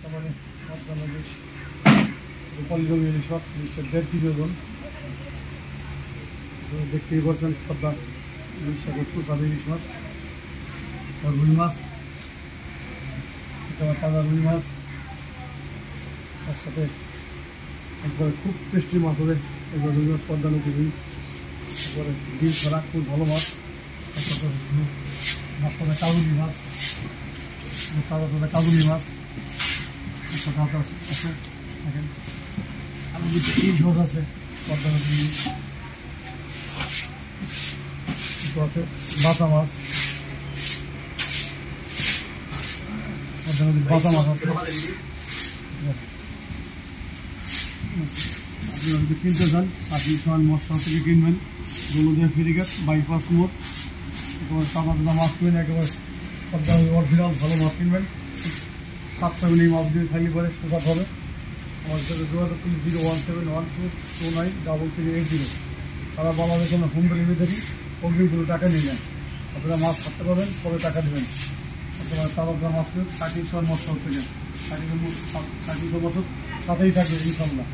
তারপরে রূপালী রঙ ইলিশ মাছ, ইলিশটা 1.5 কেজি ওজন। দেখতেই পাচ্ছেন পদ্মা ইলিশ, সুস্বাদু ইলিশ মাছ। রুই মাছ, তাজা রুই মাছ, তার সাথে একবারে খুব টেস্টি মাছ হবে এবার রুই মাছ, পদ্মা নদী রুই। তারপরে ডিম ছাড়া খুব ভালো মাছ। তার সাথে মাছ পাবে কাবুলি মাছ, তাজা তাজা কাবুলি মাছ আছে। দেখেন আলু ইলিশ মাছ আছে, পদ্মা নদী ইলিশ আছে, বাতা মাছ, পদ্মা নদীর বাতা মাছ আছে। আপনি যদি কিনতে চান আপনি সমান মশলা থেকে কিনবেন, গোলদিয়া ফেরিঘাট বাইপাস মোড়। একেবারে তাজা তাজা মাছ কিনবেন, একেবারে পদ্মা অরিজিনাল ভালো মাছ কিনবেন। 7 টাকা এই মাছগুলি খাইলে পরে সুস্বাদ হবে। আমার সাথে যোগাযোগ করুন 01712293380। তারা বাংলাদেশে কোনো হোম ডেলিভারি অগ্রিমগুলো টাকা নিয়ে নেন। আপনারা মাছ থাকতে পারবেন, তবে টাকা দেবেন। আপনারা তাজা মাছ কিনুন, 36 মশলা থেকে 36 বছর সাথেই থাকবে ইনশাল্লাহ।